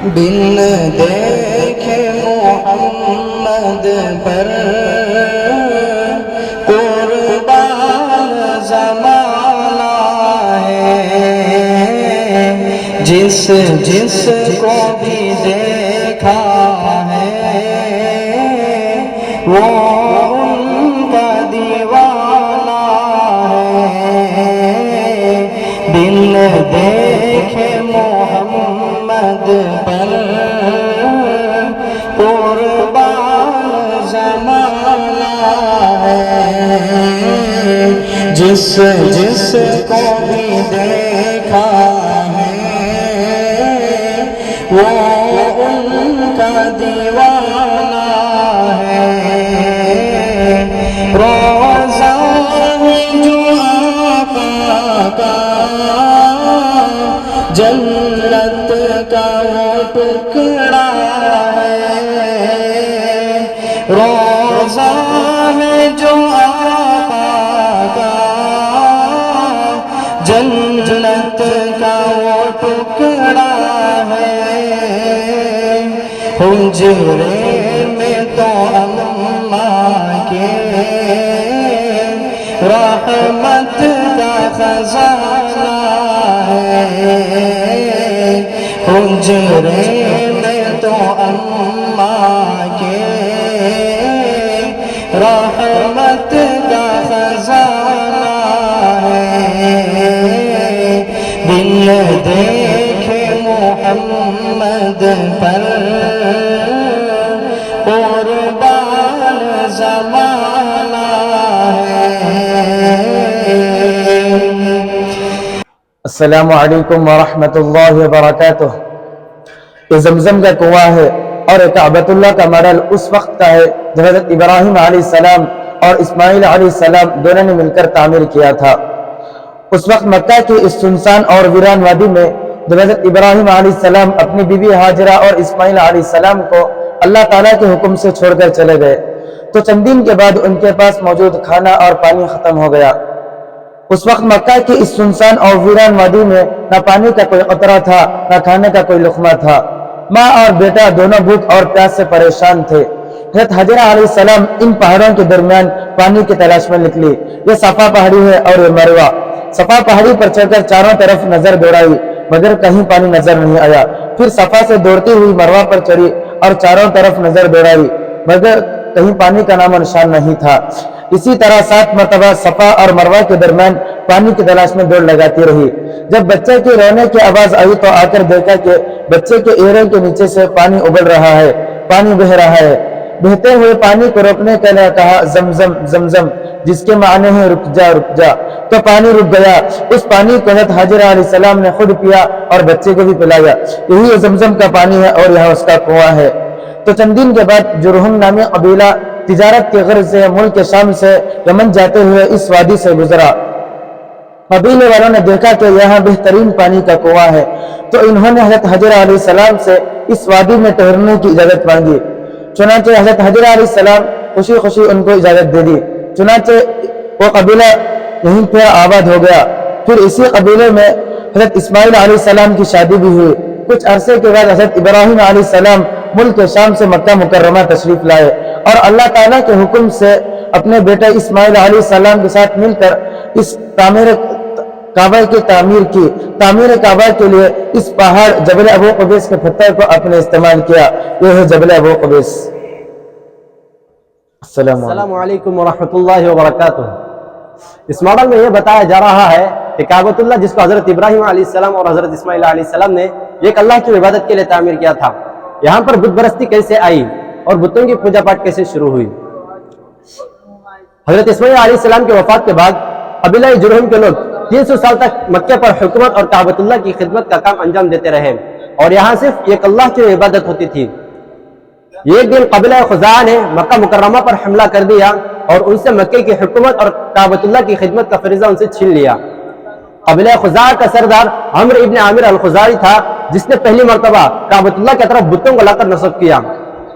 بن دیکھے محمد پر قربان زمانہ ہے، جس جس کو بھی دیکھا ہے وہ ان کا دیوانہ ہے۔ بن دیکھے محمد پر قربان زمانہ ہے، جس جس کو بھی دیکھا ہے وہ ان کا دیوانہ ہے۔ روزہ ہے جو آقا کا، جنت کا وہ ٹکڑا ہے۔ روزہ ہے جو آقا کا، جنت کا وہ ٹکڑا ہے۔ حجرے میں تو اماں کے رحمت کا خزانہ ہے۔ حجرے میں تو اماں کے رحمت کا خزانہ ہے۔ بن دیکھے محمد پر قربان زمانہ ہے۔ السلام علیکم ورحمۃ اللہ وبرکاتہ۔ یہ زمزم کا کنواں ہے اور کعبۃ اللہ کا ماڈل اس وقت کا ہے جب حضرت ابراہیم علیہ السلام اور اسماعیل علیہ السلام دونوں نے مل کر تعمیر کیا تھا۔ اس وقت مکہ کی اس سنسان اور ویران وادی میں جب حضرت ابراہیم علیہ السلام اپنی بیوی ہاجرہ اور اسماعیل علیہ السلام کو اللہ تعالیٰ کے حکم سے چھوڑ کر چلے گئے تو چند دن کے بعد ان کے پاس موجود کھانا اور پانی ختم ہو گیا۔ اس وقت مکہ کی اس سنسان اور ویران وادی میں نہ پانی کا کوئی قطرہ تھا نہ کھانے کا کوئی لقمہ تھا۔ ماں اور بیٹا دونوں بھوک اور پیاس سے پریشان تھے۔ حضرت ہاجرہ علیہ السلام ان پہاڑوں کے درمیان پانی کی تلاش میں نکلی۔ یہ صفا پہاڑی ہے اور یہ مروہ۔ صفا پہاڑی پر چڑھ کر چاروں طرف نظر دوڑائی مگر کہیں پانی نظر نہیں آیا۔ پھر صفا سے دوڑتی ہوئی مروہ پر چڑھی اور چاروں طرف نظر دوڑائی مگر کہیں پانی کا نام و نشان نہیں تھا۔ اسی طرح 7 مرتبہ صفا اور مروہ کے درمیان پانی کی تلاش میں دوڑ لگاتی رہی۔ جب بچے کے رونے کی آواز آئی تو آ کر دیکھا کہ بچے کے ایرے کے نیچے سے پانی ابل رہا ہے، پانی بہہ رہا ہے۔ بہتے ہوئے پانی کو روکنے کے لیے کہا زمزم زمزم، جس کے معنی ہے رک جا رک جا، تو پانی رک گیا۔ اس پانی کو حضرت ہاجرہ علیہ السلام نے خود پیا اور بچے کو بھی پلایا۔ یہی زمزم کا پانی ہے اور یہاں اس کا کنواں ہے۔ تو چند دن کے بعد جرہم نامی قبیلہ تجارت کے غرض سے ملک شام سے یمن جاتے ہوئے اس وادی سے گزرا۔ قبیلے والوں نے دیکھا کہ یہاں بہترین پانی کا کنواں ہے تو انہوں نے حضرت ہاجرہ علیہ السلام سے اس وادی میں ٹھہرنے کی اجازت مانگی۔ چنانچہ حضرت ہاجرہ علیہ السلام خوشی خوشی ان کو اجازت دے دی۔ چنانچہ وہ قبیلہ یہیں پہ آباد ہو گیا۔ پھر اسی قبیلے میں حضرت اسماعیل علیہ السلام کی شادی بھی ہوئی۔ کچھ عرصے کے بعد حضرت ابراہیم علیہ السلام ملک شام سے مکہ مکرمہ تشریف لائے اور اللہ تعالیٰ کے حکم سے اپنے بیٹے اسماعیل علیہ السلام کے ساتھ مل کر اس کعبہ کی تعمیر کی۔ تعمیر کعبہ کے لیے اس پہاڑ جبل ابو قبیس کے پتھر کو اپنے استعمال کیا۔ یہ ہے جبل ابو قبیس۔ السلام علیکم ورحمۃ اللہ وبرکاتہ۔ اس ماڈل میں یہ بتایا جا رہا ہے کہ کعبۃ اللہ جس کو حضرت ابراہیم علیہ السلام اور حضرت اسماعیل علیہ السلام نے ایک اللہ کی عبادت کے لیے تعمیر کیا تھا، یہاں پر بت پرستی کیسے آئی اور بتوں کی پوجا پاٹ کیسے شروع ہوئی۔ حضرت اسماعیل علیہ السلام کے وفات کے بعد قبیلہ جرہم کے لوگ 300 سال تک مکہ پر حکومت اور کعبۃ اللہ کی خدمت کا کام انجام دیتے رہے اور یہاں صرف ایک اللہ کی عبادت ہوتی تھی۔ ایک دن قبیلہ خزاعہ نے مکہ مکرمہ پر حملہ کر دیا اور ان سے مکہ کی حکومت اور کعبۃ اللہ کی خدمت کا فریضہ ان سے چھین لیا۔ قبیلہ خزاعہ کا سردار عمرو ابن عامر الخزاعی تھا جس نے پہلی مرتبہ کعبۃ اللہ کی طرف بتوں کو لا کر نصب کیا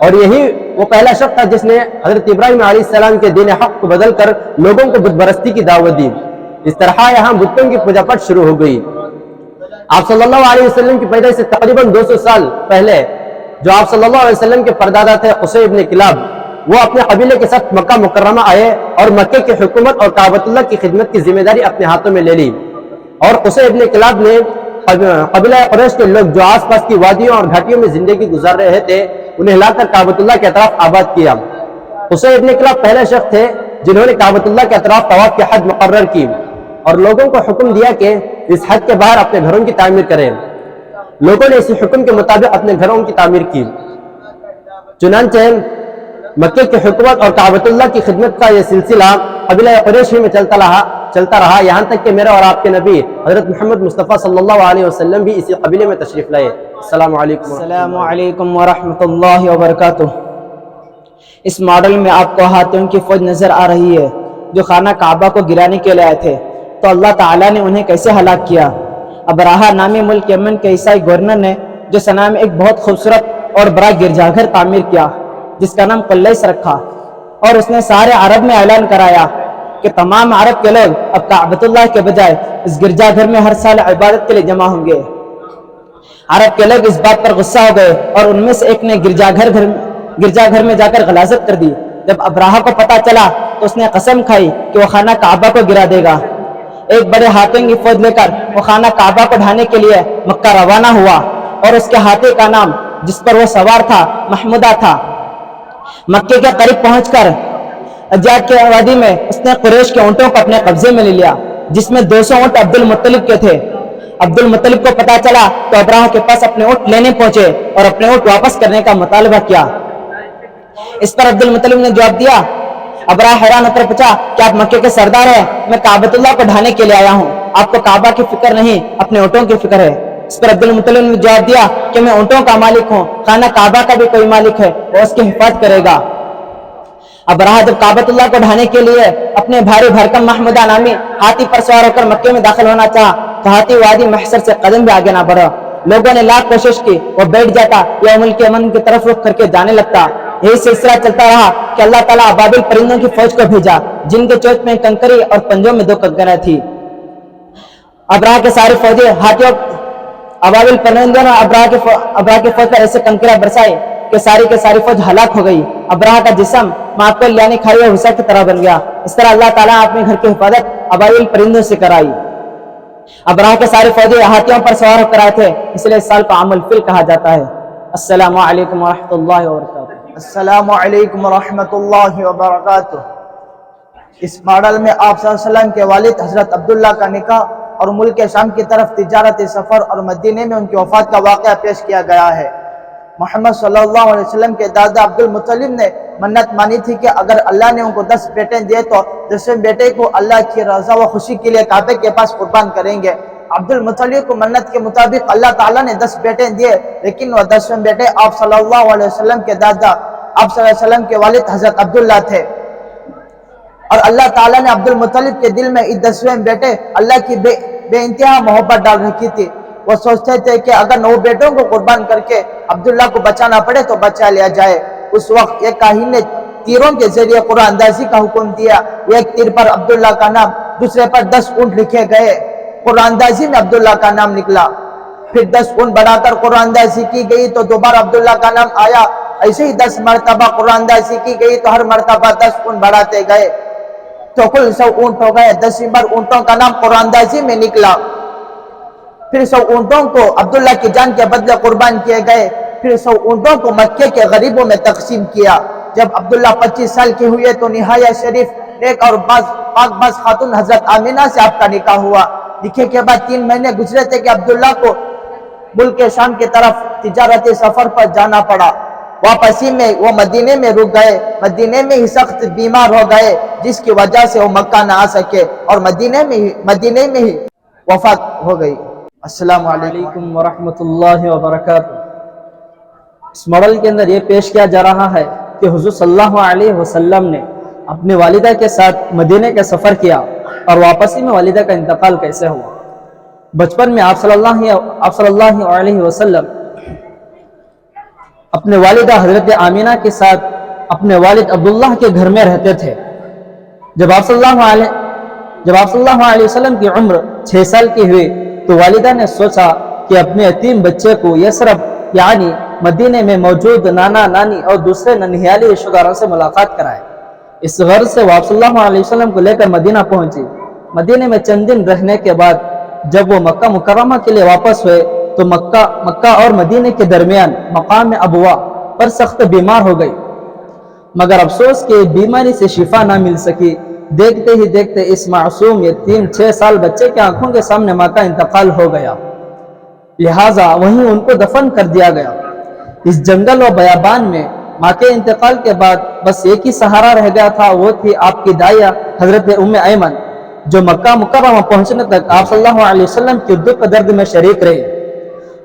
اور یہی وہ پہلا شخص تھا جس نے حضرت ابراہیم علیہ السلام کے دین حق کو بدل کر لوگوں کو بت پرستی کی دعوت دی۔ اس طرح یہاں بتوں کی پوجا پاٹ شروع ہو گئی۔ آپ صلی اللہ علیہ وسلم کی پیدائش سے تقریباً 200 سال پہلے جو آپ صلی اللہ علیہ وسلم کے پردادا تھے قصی ابن کلاب، وہ اپنے قبیلے کے ساتھ مکہ مکرمہ آئے اور مکے کی حکومت اور کعبۃ اللہ کی خدمت کی ذمہ داری اپنے ہاتھوں میں لے لی. اور قصی ابن کلاب نے قبیلہ قریش کے لوگ جو آس پاس کی وادیوں اور گھاٹیوں میں زندگی گزار رہے تھے انہیں لا کر کعبۃ اللہ کے اطراف آباد کیا. قصی ابن کلاب پہلے شخص تھے جنہوں نے کعبۃ اللہ کے اطراف طواف کی حد مقرر کی اور لوگوں کو حکم دیا کہ اس حد کے باہر اپنے گھروں کی تعمیر کریں. لوگوں نے اسی حکم کے مطابق اپنے گھروں کی تعمیر کی. چنانچہ مکے کی حکومت اور کعبۃ اللہ کی خدمت کا یہ سلسلہ قبیلہ قریش ہی میں چلتا رہا یہاں تک کہ میرا اور آپ کے نبی حضرت محمد مصطفیٰ صلی اللہ علیہ وسلم بھی اسی قبیلے میں تشریف لائے. السلام علیکم ورحمۃ اللہ وبرکاتہ. اس ماڈل میں آپ کو ہاتھیوں کی فوج نظر آ رہی ہے جو خانہ کعبہ کو گرانے کے لیے آئے تھے. تو اللہ تعالیٰ نے انہیں کیسے ہلاک کیا؟ ابراہا نامی ملک یمن کے عیسائی گورنر نے جو سنا میں ایک بہت خوبصورت اور بڑا گرجا گھر تعمیر کیا جس کا نام قلیس رکھا، اور اس نے سارے عرب میں اعلان کرایا کہ تمام عرب کے لوگ اب کعبۃ اللہ کے بجائے اس گرجا گھر میں ہر سال عبادت کے لیے جمع ہوں گے. عرب کے لوگ اس بات پر غصہ ہو گئے اور ان میں سے ایک نے گرجا گھر میں جا کر غلاظت کر دی. جب ابراہا کو پتا چلا تو اس نے قسم کھائی کہ وہ خانہ کعبہ کو گرا دے گا. ایک بڑے ہاتھیوں کی فوج لے کر وہ خانہ کعبہ کو ڈھانے کے لیے مکہ روانہ ہوا اور اس کے ہاتھی کا نام جس پر وہ سوار تھا محمودہ تھا. مکے کے قریب پہنچ کر اجاج کے وادی میں اس نے قریش کے اونٹوں کو اپنے قبضے میں لے لیا جس میں 200 اونٹ عبد المطلب کے تھے. عبد المطلب کو پتا چلا تو ابراہا کے پاس اپنے اونٹ لینے پہنچے اور اپنے اونٹ واپس کرنے کا مطالبہ کیا. اس پر عبد المطلب نے جواب دیا. ابراہا حیران ہو کر پوچھا کہ آپ مکے کے سردار ہیں؟ میں کعبۃ اللہ کو ڈھانے کے لیے آیا ہوں، آپ کو کعبہ کی فکر نہیں اپنے اونٹوں کی فکر ہے. اس پر عبد المطلب نے جواب دیا کہ میں اونٹوں کا مالک ہوں، خانہ کعبہ کا بھی کوئی مالک ہے، وہ اس کی حفاظت کرے گا. ابراہا جب کعبۃ اللہ کو ڈھانے کے لیے اپنے بھاری بھرکم محمودہ نامی ہاتھی پر سوار ہو کر مکے میں داخل ہونا چاہا تو ہاتھی وادی محشر سے قدم بھی آگے نہ بڑھا. لوگوں نے لاکھ کوشش کی، وہ بیٹھ جاتا یا ملک یمن کی طرف رخ کر کے جانے لگتا. یہی سلسلہ چلتا رہا کہ اللہ تعالیٰ ابابل پرندوں کی فوج کو بھیجا جن کے چوچ میں کنکری اور پنجوں میں 2 کنکریاں تھی. ابراہا کے سارے فوجی ہاتھیوں ابابل پرندوں نے ابراہا کی فوج پر ایسے کنکریاں برسائے کہ ساری فوج ہلاک ہو گئی. ابراہا کا جسم معقول یعنی کھائی ہوئی بھوسا کی طرح بن گیا. اس طرح اللہ تعالیٰ اپنے گھر کی حفاظت ابابل پرندوں سے کرائی. ابراہا کے سارے فوجی ہاتھیوں پر سوار ہو کر آئے تھے، اس لیے اس سال کو عام الفیل کہا جاتا ہے. السلام علیکم ورحمۃ اللہ وبرکاتہ. السلام علیکم ورحمۃ اللہ وبرکاتہ. اس ماڈل میں آپ صلی اللہ علیہ وسلم کے والد حضرت عبداللہ کا نکاح اور ملک شام کی طرف تجارتی سفر اور مدینے میں ان کی وفات کا واقعہ پیش کیا گیا ہے. محمد صلی اللہ علیہ وسلم کے دادا عبد المطلب نے منت مانی تھی کہ اگر اللہ نے ان کو 10 بیٹے دیے تو 10ویں بیٹے کو اللہ کی رضا و خوشی کے لیے کعبے کے پاس قربان کریں گے. عبد المطلب کو منت کے مطابق اللہ تعالیٰ نے 10 بیٹے دیے، لیکن وہ 10ویں بیٹے آپ صلی اللہ علیہ وسلم کے دادا آپ صلی اللہ علیہ وسلم کے والد حضرت عبداللہ تھے. اور اللہ تعالیٰ نے عبد المطلب کے دل میں اس 10ویں بیٹے اللہ کی بے انتہا محبت ڈال رکھی تھی. وہ سوچتے تھے کہ اگر 9 بیٹوں کو قربان کر کے عبداللہ کو بچانا پڑے تو بچا لیا جائے. اس وقت ایک کاہن نے تیروں کے ذریعے قرآن اندازی کا حکم دیا. ایک تیر پر عبداللہ کا نام، دوسرے پر 10 اونٹ لکھے گئے. قرآن اندازی میں عبداللہ کا نام نکلا. پھر 10 اونٹ بڑھا کر قرآن اندازی کی گئی تو دوبارہ عبداللہ کا نام آیا. ایسے ہی 10 مرتبہ قرآن اندازی کی گئی تو ہر مرتبہ 10 اونٹ بڑھاتے گئے تو کل 100 اونٹ ہو گئے. 10ویں بار اونٹوں کا نام قرآن اندازی میں نکلا. پھر 100 اونٹوں کو عبداللہ کی جان کے بدلے قربان کیے گئے. پھر 100 اونٹوں کو مکے کے غریبوں میں تقسیم کیا. جب عبداللہ 25 سال کے ہوئے تو نہایت شریف نیک اور پاک باز خاتون حضرت آمینہ سے آپ کا نکاح ہوا. نکاح کے بعد 3 مہینے گزرے تھے کہ عبداللہ کو ملک شام کی طرف تجارتی سفر پر جانا پڑا. واپسی میں وہ مدینے میں رک گئے. مدینے میں ہی سخت بیمار ہو گئے جس کی وجہ سے وہ مکہ نہ آ سکے اور مدینے میں ہی وفات ہو گئی. السلام علیکم ورحمۃ اللہ وبرکاتہ. اس ماڈل کے اندر یہ پیش کیا جا رہا ہے کہ حضور صلی اللہ علیہ وسلم نے اپنے والدہ کے ساتھ مدینے کا سفر کیا اور واپسی میں والدہ کا انتقال کیسے ہوا. بچپن میں آپ صلی اللہ علیہ وسلم اپنے والدہ حضرت آمینہ کے ساتھ اپنے والد عبداللہ کے گھر میں رہتے تھے. جب آپ صلی اللہ علیہ وسلم کی عمر 6 سال کی ہوئی تو والدہ نے سوچا کہ اپنے یتیم بچے کو یثرب یعنی مدینے میں موجود نانا نانی اور دوسرے ننھیالی رشتہ داروں سے ملاقات کرائے۔ اس غرض سے وہ آپ صلی اللہ علیہ وسلم کو لے کر مدینہ پہنچی۔ مدینے میں چند دن رہنے کے بعد جب وہ مکہ مکرمہ کے لیے واپس ہوئے تو مکہ اور مدینے کے درمیان مقام ابوا پر سخت بیمار ہو گئی، مگر افسوس کہ بیماری سے شفا نہ مل سکی۔ دیکھتے ہی دیکھتے اس معصوم یتیم 6 سال بچے کے آنکھوں کے سامنے ماں کا انتقال ہو گیا، لہٰذا وہیں ان کو دفن کر دیا گیا۔ اس جنگل و بیابان میں ماں کے انتقال کے بعد بس ایک ہی سہارا رہ گیا تھا، وہ تھی آپ کی دائیا حضرت ام ایمن، جو مکہ مکرمہ پہنچنے تک آپ صلی اللہ علیہ وسلم کی دکھ درد میں شریک رہی۔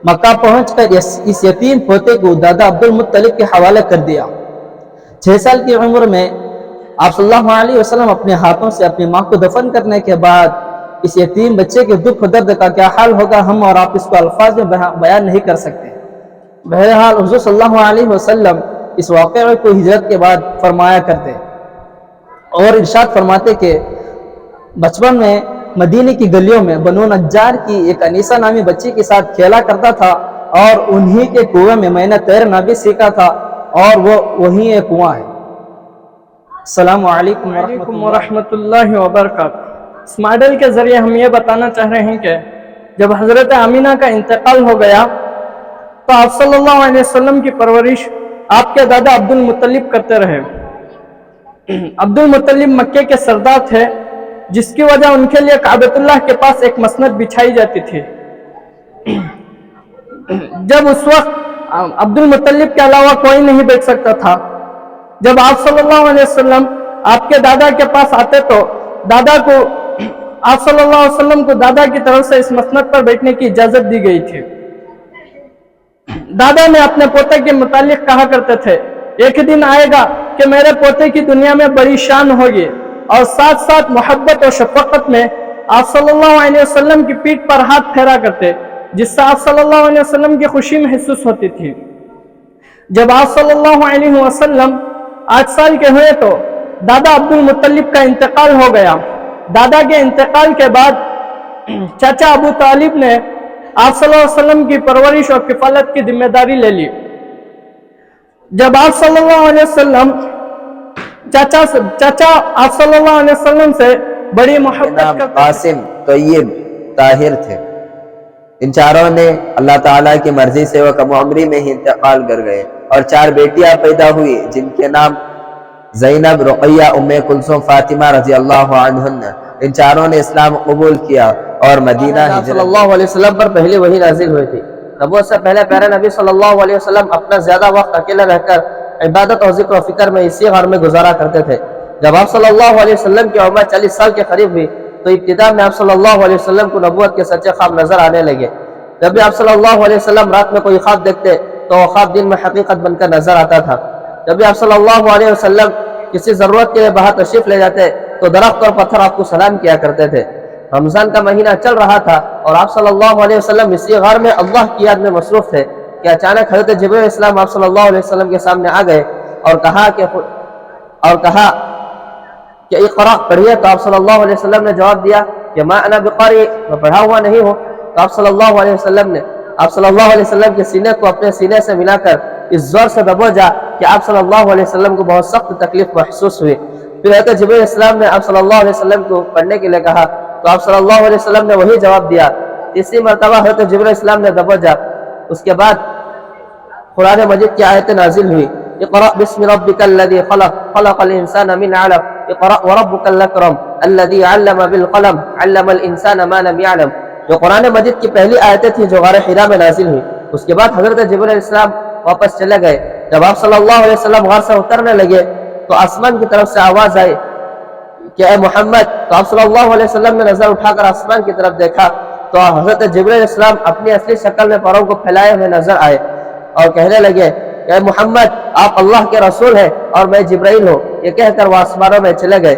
مکہ پہنچ کر اس یتیم پوتے کو دادا عبد المطلب کے حوالے کر دیا۔ 6 سال کی عمر میں آپ صلی اللہ علیہ وسلم اپنے ہاتھوں سے اپنی ماں کو دفن کرنے کے بعد اس یتیم بچے کے دکھ درد کا کیا حال ہوگا ہم اور آپ اس کو الفاظ میں بیان نہیں کر سکتے۔ بہرحال حضور صلی اللہ علیہ وسلم اس واقعے کو ہجرت کے بعد فرمایا کرتے اور ارشاد فرماتے کہ بچپن میں مدینے کی گلیوں میں بنو نجار کی ایک انیسہ نامی بچی کے ساتھ کھیلا کرتا تھا اور انہی کے کنویں میں میں نے تیرنا بھی سیکھا تھا اور وہ وہی ایک کنواں ہے۔ السلام علیکم ورحمۃ اللہ وبرکاتہ۔ اس ماڈل کے ذریعے ہم یہ بتانا چاہ رہے ہیں کہ جب حضرت آمینہ کا انتقال ہو گیا تو آپ صلی اللہ علیہ وسلم کی پرورش آپ کے دادا عبد المطلب کرتے رہے۔ عبد المطلب مکے کے سردار تھے، جس کی وجہ ان کے لیے کعبۃ اللہ کے پاس ایک مسند بچھائی جاتی تھی۔ جب اس وقت عبد المطلب کے علاوہ کوئی نہیں بیٹھ سکتا تھا، جب آپ صلی اللہ علیہ وسلم آپ کے دادا کے پاس آتے تو دادا کو آپ صلی اللہ علیہ وسلم کو دادا کی طرف سے اس مسند پر بیٹھنے کی اجازت دی گئی تھی۔ دادا نے اپنے پوتے کے متعلق کہا کرتے تھے، ایک دن آئے گا کہ میرے پوتے کی دنیا میں بڑی شان ہوگی، اور ساتھ ساتھ محبت اور شفقت میں آپ صلی اللہ علیہ وسلم کی پیٹھ پر ہاتھ پھیرا کرتے، جس سے آپ صلی اللہ علیہ وسلم کی خوشی محسوس ہوتی تھی۔ جب آپ صلی اللہ علیہ وسلم 8 سال کے ہوئے تو دادا عبد المطلب کا انتقال ہو گیا۔ دادا کے انتقال کے بعد چاچا ابو طالب نے آپ صلی اللہ علیہ وسلم کی پرورش اور کفالت کی ذمہ داری لے لی۔ جب آپ صلی اللہ علیہ وسلم چاچا آپ صلی اللہ علیہ وسلم سے بڑی محبت کرتے قاسم، طیب، طاہر تھے۔ ان چاروں نے اللہ تعالیٰ کی مرضی سے وہ کم عمری میں ہی انتقال کر گئے اور 4 بیٹیاں پیدا ہوئی، جن کے نام زینب، رقیہ، ام کلثوم، فاطمہ رضی اللہ عنہن۔ ان چاروں نے اسلام قبول کیا اور مدینہ ہجرت صلی اللہ علیہ وسلم پر پہلی وحی نازل ہوئی تھی۔ نبوت سے پہلے پیارے نبی صلی اللہ علیہ وسلم اپنا زیادہ وقت اکیلے رہ کر عبادت اور ذکر و فکر میں اسی غار میں گزارا کرتے تھے۔ جب آپ صلی اللہ علیہ وسلم کی عمر 40 سال کے قریب ہوئی تو ابتدا میں آپ صلی اللہ علیہ وسلم کو نبوت کے سچے خواب نظر آنے لگے۔ جب بھی آپ صلی اللہ علیہ وسلم رات میں کوئی خواب دیکھتے تو وہ خواب دن میں حقیقت بن کر نظر آتا تھا۔ جب بھی آپ صلی اللہ علیہ وسلم کسی ضرورت کے لیے باہر تشریف لے جاتے تو درخت اور پتھر آپ کو سلام کیا کرتے تھے۔ رمضان کا مہینہ چل رہا تھا اور آپ صلی اللہ علیہ وسلم اسی غار میں اللہ کی یاد میں مصروف تھے کہ اچانک حضرت جبرائیل السلام آپ صلی اللہ علیہ وسلم کے سامنے آ گئے اور کہا کہ اقرا پڑھیے۔ تو آپ صلی اللہ علیہ وسلم نے جواب دیا کہ ما انا بقاری، میں پڑھا ہوا نہیں ہوں۔ تو آپ صلی اللہ علیہ وسلم کے سینے کو اپنے سینے سے ملا کر اس زور سے دبوجا کہ آپ صلی اللہ علیہ وسلم کو بہت سخت تکلیف محسوس ہوئی۔ پھر حضرت جبرائیل السلام نے آپ صلی اللہ علیہ وسلم کو پڑھنے کے لیے کہا تو آپ صلی اللہ علیہ وسلم نے وہی جواب دیا۔ تیسری مرتبہ حضرت جبرائیل السلام نے دبوجا۔ اس کے بعد قرآن مجید کی آیت نازل ہوئی، اقرأ بسم ربک الذی خلق، خلق الانسان من علق، اقرأ وربک الاکرم الذی علم بالقلم، علم الانسان ما لم يعلم۔ جو قرآن مجید کی پہلی آیتیں تھیں جو غار حرا میں نازل ہوئی۔ اس کے بعد حضرت جبرائیل السلام واپس چلے گئے۔ جب آپ صلی اللہ علیہ وسلم غار سے اترنے لگے تو آسمان کی طرف سے آواز آئی کہ اے محمد۔ تو آپ صلی اللہ علیہ وسلم نے نظر اٹھا کر آسمان کی طرف دیکھا تو حضرت جبرائیل السلام اپنی اصلی شکل میں پروں کو پھیلائے ہوئے نظر آئے اور کہنے لگے کہ اے محمد، آپ اللہ کے رسول ہیں اور میں جبرائیل ہوں۔ یہ کہہ کر وہ آسمانوں میں چلے گئے۔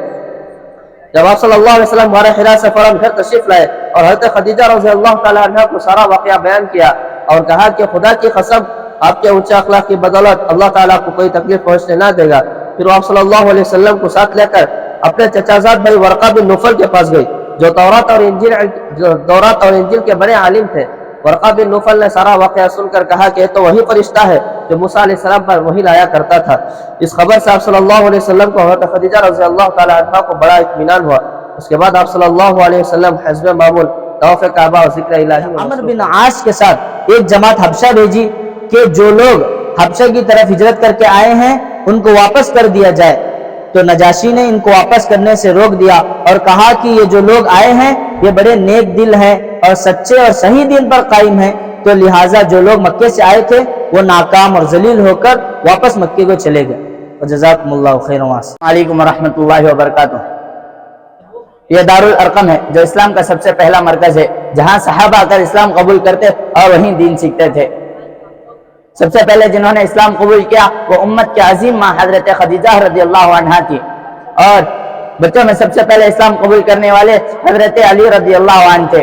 جب آپ صلی اللہ علیہ وسلم غار حرا سے فوراً گھر تشریف لائے اور حضرت خدیجہ رضی اللہ تعالیٰ عنہ کو سارا واقعہ بیان کیا اور کہا کہ خدا کی قسم، آپ کے اونچے اخلاق کی بدولت اللہ تعالیٰ کو کوئی تکلیف پہنچنے نہ دے گا۔ پھر آپ صلی اللہ علیہ وسلم کو ساتھ لے کر اپنے چچا زاد بھائی ورقہ بن نوفل کے پاس گئی جو تورات اور انجیل کے بڑے عالم تھے۔ ورقہ بن نوفل نے سارا واقعہ سن کر کہا کہ تو وہی فرشتہ ہے جو موسیٰ علیہ السلام پر وحی لایا کرتا تھا۔ اس خبر سے آپ صلی اللہ علیہ وسلم کو حضرت خدیجہ رضی اللہ تعالی عنہا کو بڑا اطمینان ہوا۔ اس کے بعد آپ صلی اللہ علیہ وسلم حسب معمول طواف کعبہ اور ذکر الہی عمر بن عاص کے ساتھ ایک جماعت حبشہ بھیجی کہ جو لوگ حبشہ کی طرف ہجرت کر کے آئے ہیں ان کو واپس کر دیا جائے، تو نجاشی نے ان کو واپس کرنے سے روک دیا اور کہا کہ یہ جو لوگ آئے ہیں یہ بڑے نیک دل ہیں اور سچے اور صحیح دین پر قائم ہیں، تو لہٰذا جو لوگ مکے سے آئے تھے وہ ناکام اور ذلیل ہو کر واپس مکے کو چلے گئے۔ وجزاکم اللہ خیر۔ السلام علیکم ورحمۃ اللہ وبرکاتہ۔ یہ دارالارقم ہے جو اسلام کا سب سے پہلا مرکز ہے جہاں صحابہ آ کر اسلام قبول کرتے اور وہیں دین سیکھتے تھے۔ سب سے پہلے جنہوں نے اسلام قبول کیا وہ امت کے عظیم ماں حضرت خدیجہ رضی اللہ عنہا تھی، اور بچوں میں سب سے پہلے اسلام قبول کرنے والے حضرت علی رضی اللہ عنہ تھے،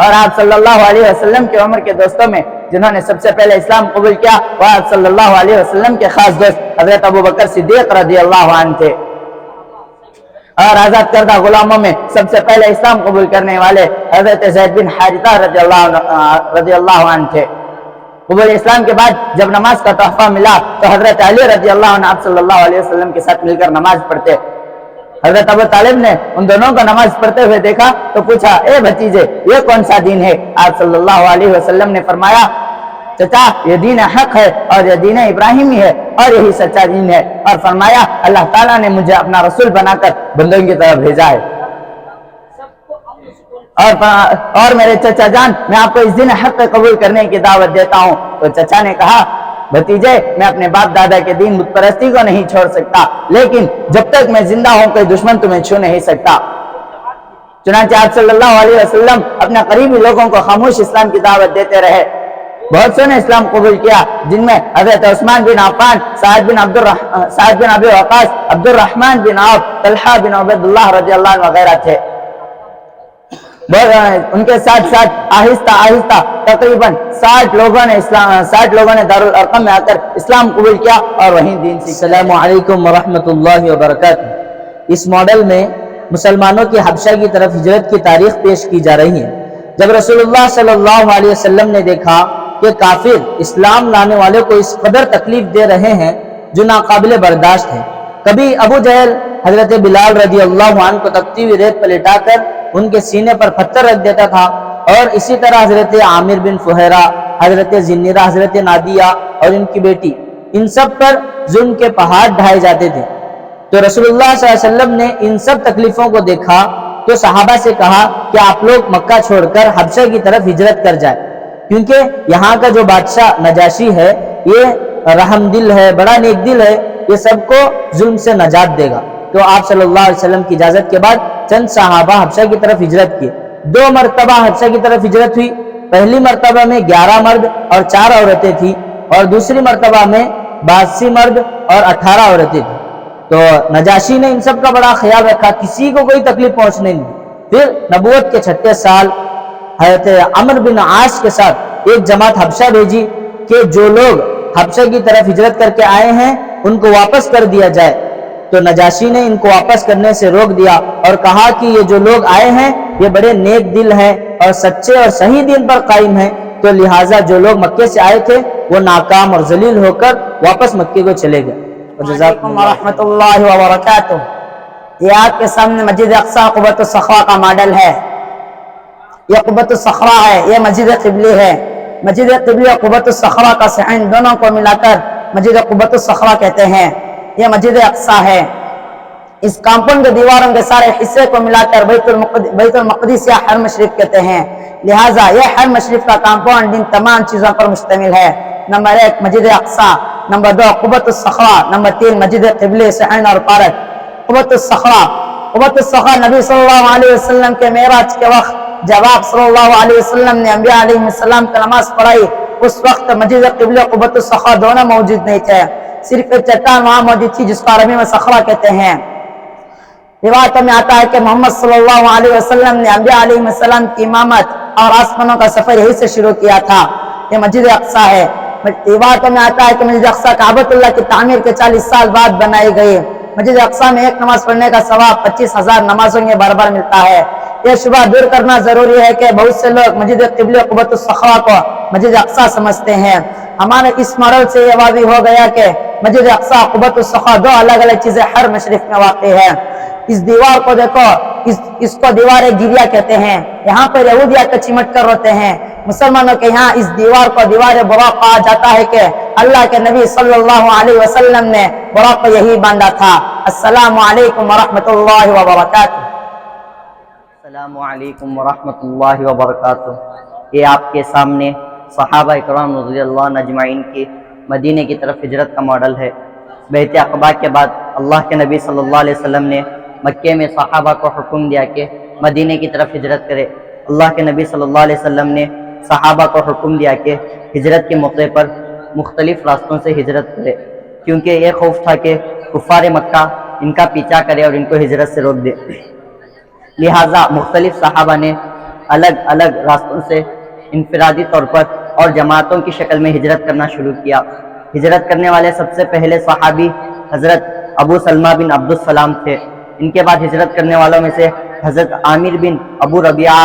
اور آپ صلی اللہ علیہ وسلم کی عمر کے دوستوں میں جنہوں نے سب سے پہلے اسلام قبول کیا وہ آپ صلی اللہ علیہ وسلم کے خاص دوست حضرت ابوبکر صدیق رضی اللہ عنہ تھے، اور آزاد کردہ غلاموں میں سب سے پہلے اسلام قبول کرنے والے حضرت زید بن حارثہ رضی اللہ عنہ تھے۔ قبول اسلام کے بعد جب نماز کا تحفہ ملا تو حضرت علی رضی اللہ عنہ آپ صلی اللہ علیہ وسلم کے ساتھ مل کر نماز پڑھتے۔ حضرت ابو طالب نے ان دونوں کو نماز پڑھتے ہوئے دیکھا تو پوچھا، اے بھتیجے یہ کون سا دین ہے؟ آپ صلی اللہ علیہ وسلم نے فرمایا، چچا یہ دین حق ہے اور یہ دین ابراہیمی ہے اور یہی سچا دین ہے، اور فرمایا اللہ تعالیٰ نے مجھے اپنا رسول بنا کر بندوں کی طرف بھیجا ہے، اور میرے چچا جان میں آپ کو اس دین حق کو قبول کرنے کی دعوت دیتا ہوں۔ تو چچا نے کہا، بھتیجے میں اپنے باپ دادا کے دین بت پرستی کو نہیں چھوڑ سکتا، لیکن جب تک میں زندہ ہوں کوئی دشمن تمہیں چھو نہیں سکتا۔ چنانچہ آپ صلی اللہ علیہ وسلم اپنے قریبی لوگوں کو خاموش اسلام کی دعوت دیتے رہے۔ بہت سے نے اسلام قبول کیا، جن میں حضرت عثمان بن عفان، سعد بن ابی وقاص، عبد الرحمن بن عوف، طلحہ بن عبید اللہ رضی اللہ عنہ وغیرہ تھے۔ ان کے ساتھ ساتھ آہستہ آہستہ تقریباً 60 لوگوں نے دارالارقم میں آ کر اسلام قبول کیا اور وہیں دین سیکھا۔ السلام علیکم ورحمۃ اللہ وبرکاتہ۔ اس ماڈل میں مسلمانوں کی حبشہ کی طرف ہجرت کی تاریخ پیش کی جا رہی ہے۔ جب رسول اللہ صلی اللہ علیہ وسلم نے دیکھا کہ کافر اسلام لانے والے کو اس قدر تکلیف دے رہے ہیں جو ناقابل برداشت ہے، کبھی ابو جہل حضرت بلال رضی اللہ عنہ کو تپتی ہوئی ریت پر لٹا کر ان کے سینے پر پتھر رکھ دیتا تھا، اور اسی طرح حضرت عامر بن فہیرہ، حضرت زنیرہ، حضرت نادیہ اور ان کی بیٹی، ان سب پر ظلم کے پہاڑ ڈھائے جاتے تھے۔ تو رسول اللہ صلی اللہ علیہ وسلم نے ان سب تکلیفوں کو دیکھا تو صحابہ سے کہا کہ آپ لوگ مکہ چھوڑ کر حبشہ کی طرف ہجرت کر جائیں، کیونکہ یہاں کا جو بادشاہ نجاشی ہے یہ رحم دل ہے، بڑا نیک دل ہے، یہ سب کو ظلم سے نجات دے گا۔ تو آپ صلی اللہ علیہ وسلم کی اجازت کے بعد چند صحابہ حبشہ کی طرف ہجرت کیے۔ 2 مرتبہ حبشہ کی طرف ہجرت ہوئی۔ پہلی مرتبہ میں 11 مرد اور 4 عورتیں تھیں، اور دوسری مرتبہ میں 82 مرد اور 18 عورتیں تھیں۔ تو نجاشی نے ان سب کا بڑا خیال رکھا، کسی کو کوئی تکلیف پہنچنے نہیں دی۔ پھر نبوت کے 36 سال حضرت عمر بن عاص کے ساتھ ایک جماعت حبشہ بھیجی کہ جو لوگ حبشہ کی طرف ہجرت کر کے آئے ہیں ان کو واپس کر دیا جائے، تو نجاشی نے ان کو واپس کرنے سے روک دیا اور کہا کہ یہ جو لوگ آئے ہیں یہ بڑے نیک دل ہیں اور سچے اور صحیح دین پر قائم ہیں، تو لہٰذا جو لوگ مکے سے آئے تھے وہ ناکام اور ذلیل ہو کر واپس مکے کو چلے گئے۔ وعلیکم ورحمۃ اللہ وبرکاتہ۔ یہ آپ کے سامنے مسجد اقصی قبۃ الصخرہ کا ماڈل ہے۔ یہ قبۃ الصخرہ ہے، یہ مسجد قبلی ہے۔ مسجد قبلی اور قبۃ الصخرہ کا صحن دونوں کو ملا کر مسجد قبۃ الصخرہ کہتے ہیں۔ یہ مسجد اقصی ہے۔ اس کمپاؤنڈ کے دیواروں کے سارے حصے کو ملا کر بیت المقدس یا حرم شریف کہتے ہیں، لہٰذا یہ حرم شریف کا کمپاؤنڈ ان تمام چیزوں پر مشتمل ہے۔ نمبر 1 مسجد اقصی، نمبر 2 قبۃ الصخرہ، نمبر 3 مسجد قبلی، صحن اور پارک۔ قبۃ الصخرہ نبی صلی اللہ علیہ وسلم کے معراج کے وقت جب آپ صلی اللہ علیہ وسلم نے انبیاء علیہ السلام کی نماز پڑھائی، اس وقت مسجد قبلی اور قبۃ الصخرہ دونوں موجود نہیں تھے، صرف ایک چٹان وہاں موجود تھی جس کو عربی میں صخرہ کہتے ہیں۔ روایتوں میں آتا ہے کہ محمد صلی اللہ علیہ وسلم نے انبیاء علیہ السلام کی امامت اور آسمانوں کا سفر یہی سے شروع کیا تھا۔ یہ مسجد اقصی ہے۔ روایتوں میں آتا ہے کہ مسجد اقصی کعبۃ اللہ کی تعمیر کے 40 سال بعد بنائی گئی۔ مسجد اقصی میں ایک نماز پڑھنے کا ثواب 25,000 نمازوں میں برابر ملتا ہے۔ یہ شبہ دور کرنا ضروری ہے کہ بہت سے لوگ مسجد قبلہ قبۃ الصخرہ کو مسجد اقصی سمجھتے ہیں۔ ہمارے اس ماڈل سے یہ واضح ہو گیا کہ مسجد اقصی قبۃ الصخرہ دو الگ الگ چیزیں حرم شریف میں واقع ہے۔ اس دیوار کو دیکھو، اس کو دیوار گریا کہتے ہیں۔ یہاں پر یہودیاں کا چمٹ کر روتے ہیں، مسلمانوں کے یہاں اس دیوار کو دیوار براق کہا جاتا ہے کہ اللہ کے نبی صلی اللہ علیہ وسلم نے براق کو یہی باندھا تھا۔ السلام علیکم ورحمۃ اللہ وبرکاتہ۔ السلام علیکم ورحمۃ اللہ وبرکاتہ۔ یہ آپ کے سامنے صحابہ اکرام رضی اللہ عنہ اجمعین کی مدینے کی طرف ہجرت کا ماڈل ہے۔ بیعت عقبہ کے بعد اللہ کے نبی صلی اللہ علیہ وسلم نے مکے میں صحابہ کو حکم دیا کہ مدینے کی طرف ہجرت کرے۔ اللہ کے نبی صلی اللہ علیہ وسلم نے صحابہ کو حکم دیا کہ ہجرت کے موقع پر مختلف راستوں سے ہجرت کرے، کیونکہ یہ خوف تھا کہ کفار مکہ ان کا پیچھا کرے اور ان کو ہجرت سے روک دے۔ لہٰذا مختلف صحابہ نے الگ الگ راستوں سے انفرادی طور پر اور جماعتوں کی شکل میں ہجرت کرنا شروع کیا۔ ہجرت کرنے والے سب سے پہلے صحابی حضرت ابو سلمہ بن عبد السلام تھے۔ ان کے بعد ہجرت کرنے والوں میں سے حضرت عامر بن ابو ربیعہ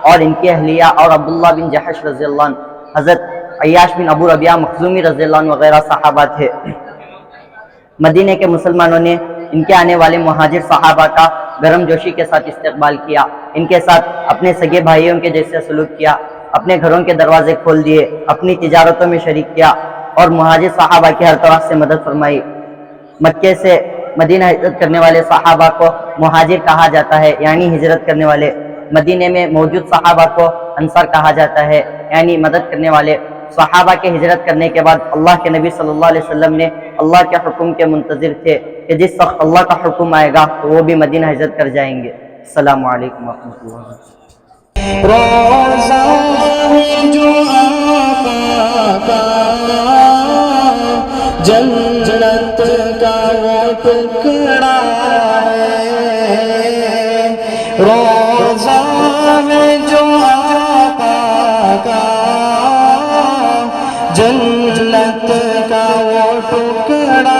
اور ان کی اہلیہ اور عبداللہ بن جحش رضی اللہ عنہ، حضرت عیاش بن ابو ربیعہ مخزومی رضی اللہ عنہ وغیرہ صحابہ تھے۔ مدینے کے مسلمانوں نے ان کے آنے والے مہاجر صحابہ کا گرم جوشی کے ساتھ استقبال کیا، ان کے ساتھ اپنے سگے بھائیوں کے جیسے سلوک کیا، اپنے گھروں کے دروازے کھول دیے، اپنی تجارتوں میں شریک کیا اور مہاجر صحابہ کی ہر طرح سے مدد فرمائی۔ مکے سے مدینہ ہجرت کرنے والے صحابہ کو مہاجر کہا جاتا ہے، یعنی ہجرت کرنے والے۔ مدینے میں موجود صحابہ کو انصار کہا جاتا ہے، یعنی مدد کرنے والے۔ صحابہ کے ہجرت کرنے کے بعد اللہ کے نبی صلی اللہ علیہ وسلم نے اللہ کے حکم کے منتظر تھے کہ جس وقت اللہ کا حکم آئے گا تو وہ بھی مدینہ ہجرت کر جائیں گے۔ السلام علیکم ورحمۃ اللہ۔ روزہ ہے جو آقا کا، جنت کا وہ ٹکڑا ہے۔ روزہ ہے جو آقا کا، جنت کا وہ ٹکڑا